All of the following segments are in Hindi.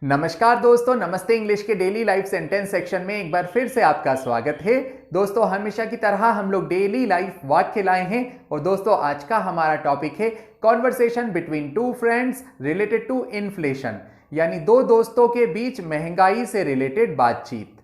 नमस्कार दोस्तों, नमस्ते इंग्लिश के डेली लाइफ सेंटेंस सेक्शन में एक बार फिर से आपका स्वागत है। दोस्तों, हमेशा की तरह हम लोग डेली लाइफ वाक्य लाए हैं और दोस्तों आज का हमारा टॉपिक है conversation between two friends related to inflation, यानी दो दोस्तों के बीच महंगाई से रिलेटेड बातचीत।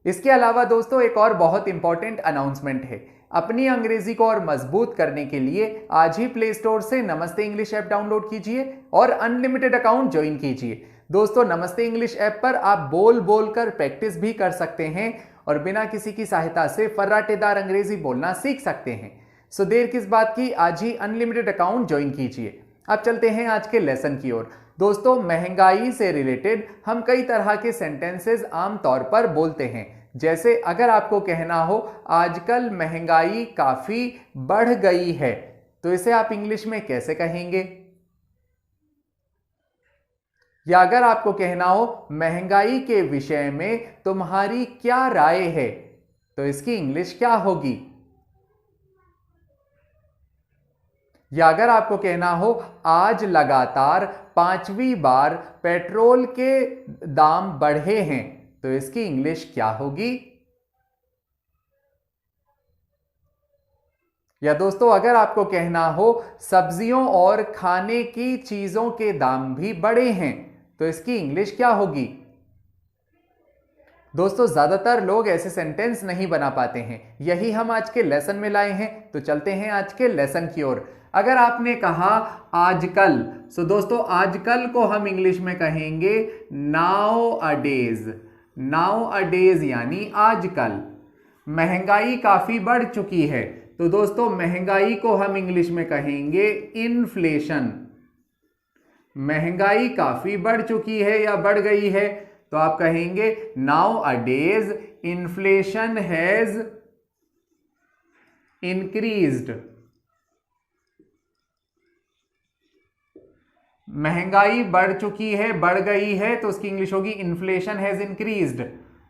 इसके अलावा दोस्तों एक और बहुत इंपॉर्टेंट अनाउंसमेंट है। अपनी अंग्रेजी को और मजबूत करने के लिए आज ही प्ले स्टोर से नमस्ते इंग्लिश ऐप डाउनलोड कीजिए और अनलिमिटेड अकाउंट ज्वाइन कीजिए। दोस्तों, नमस्ते इंग्लिश ऐप पर आप बोल बोल कर प्रैक्टिस भी कर सकते हैं और बिना किसी की सहायता से फर्राटेदार अंग्रेजी बोलना सीख सकते हैं। सो देर किस बात की, आज ही अनलिमिटेड अकाउंट ज्वाइन कीजिए। अब चलते हैं आज के लेसन की ओर। दोस्तों, महंगाई से रिलेटेड हम कई तरह के सेंटेंसेस आमतौर पर बोलते हैं। जैसे अगर आपको कहना हो आजकल महंगाई काफी बढ़ गई है, तो इसे आप इंग्लिश में कैसे कहेंगे? या अगर आपको कहना हो महंगाई के विषय में तुम्हारी क्या राय है, तो इसकी इंग्लिश क्या होगी? या अगर आपको कहना हो आज लगातार 5वीं बार पेट्रोल के दाम बढ़े हैं, तो इसकी इंग्लिश क्या होगी? या दोस्तों अगर आपको कहना हो सब्जियों और खाने की चीजों के दाम भी बढ़े हैं, तो इसकी इंग्लिश क्या होगी? दोस्तों, ज्यादातर लोग ऐसे सेंटेंस नहीं बना पाते हैं, यही हम आज के लेसन में लाए हैं। तो चलते हैं आज के लेसन की ओर। अगर आपने कहा आजकल, सो दोस्तों आजकल को हम इंग्लिश में कहेंगे नाउ अ डेज। नाउ अ डेज यानी आजकल। महंगाई काफी बढ़ चुकी है, तो दोस्तों महंगाई को हम इंग्लिश में कहेंगे इन्फ्लेशन। महंगाई काफी बढ़ चुकी है या बढ़ गई है, तो आप कहेंगे now a days inflation has increased. महंगाई बढ़ चुकी है, बढ़ गई है, तो उसकी इंग्लिश होगी इन्फ्लेशन हैज इंक्रीज्ड।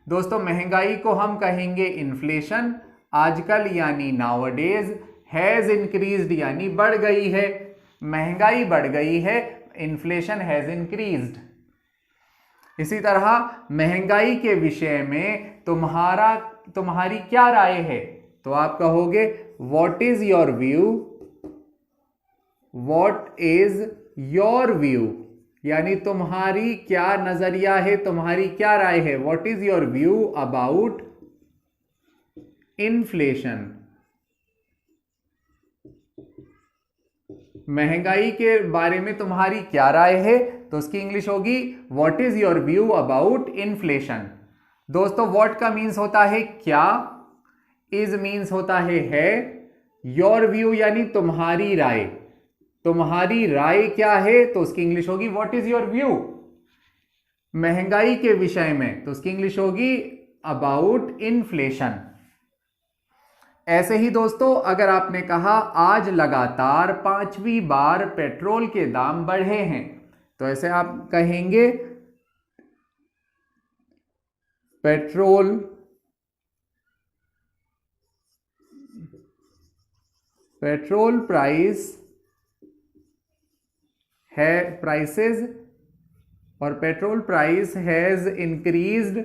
दोस्तों, महंगाई को हम कहेंगे इन्फ्लेशन, आजकल यानी now a days, has increased यानी बढ़ गई है। महंगाई बढ़ गई है, इन्फ्लेशन हैज इंक्रीज्ड। इसी तरह महंगाई के विषय में तुम्हारी क्या राय है, तो आप कहोगे what is your view. What is your view यानी तुम्हारी क्या नजरिया है, तुम्हारी क्या राय है। What is your view about inflation. महंगाई के बारे में तुम्हारी क्या राय है, तो उसकी इंग्लिश होगी what is your view about inflation. दोस्तों, व्हाट का मीन्स होता है क्या, इज मीन्स होता है, योर व्यू यानी तुम्हारी राय। तुम्हारी राय क्या है, तो उसकी इंग्लिश होगी व्हाट इज योर व्यू। महंगाई के विषय में, तो उसकी इंग्लिश होगी अबाउट इन्फ्लेशन। ऐसे ही दोस्तों अगर आपने कहा आज लगातार 5वीं बार पेट्रोल के दाम बढ़े हैं, तो ऐसे आप कहेंगे पेट्रोल प्राइसेस और petrol price has increased.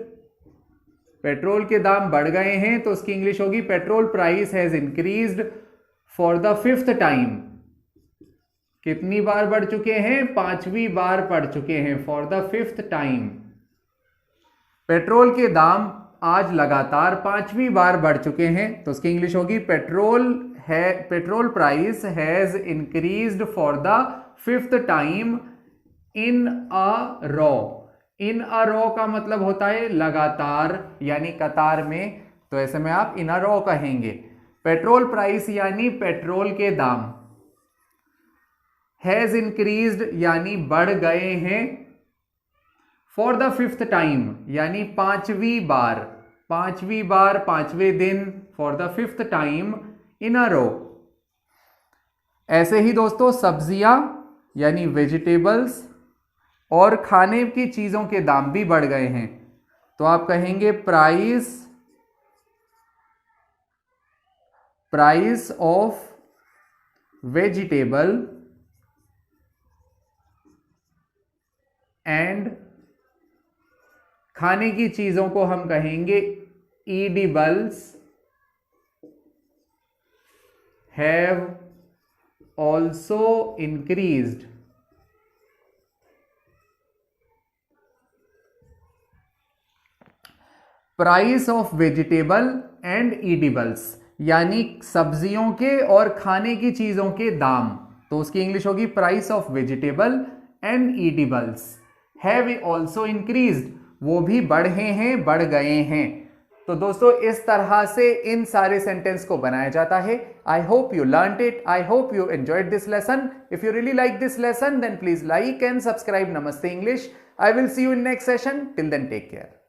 Petrol के दाम बढ़ गए हैं, तो उसकी इंग्लिश होगी petrol price has increased for the 5th time. कितनी बार बढ़ चुके हैं? 5वीं बार बढ़ चुके हैं, for the 5th time. Petrol के दाम आज लगातार 5वीं बार बढ़ चुके हैं, तो उसकी इंग्लिश होगी petrol price has increased for the 5th time in a raw. In a raw का मतलब होता है लगातार यानी कतार में, तो ऐसे में आप इन अ रॉ कहेंगे। पेट्रोल प्राइस यानी पेट्रोल के दाम, हैज इंक्रीज्ड यानी बढ़ गए हैं, फॉर द 5th टाइम यानी 5वीं बार, 5वें दिन, for the 5th time in a row. ऐसे ही दोस्तों सब्जियां यानी वेजिटेबल्स और खाने की चीजों के दाम भी बढ़ गए हैं, तो आप कहेंगे प्राइस ऑफ वेजिटेबल एंड खाने की चीजों को हम कहेंगे edibles have also increased. Price of vegetable and edibles, यानी सब्जियों के और खाने की चीजों के दाम, तो उसकी इंग्लिश होगी price of vegetable and edibles have also increased, वो भी बढ़े हैं, बढ़ गए हैं। तो दोस्तों इस तरह से इन सारे सेंटेंस को बनाया जाता है। I hope you learned it, I hope you enjoyed this lesson. If you really like this lesson then please like and subscribe Namaste English. I will see you in next session. Till then, take care.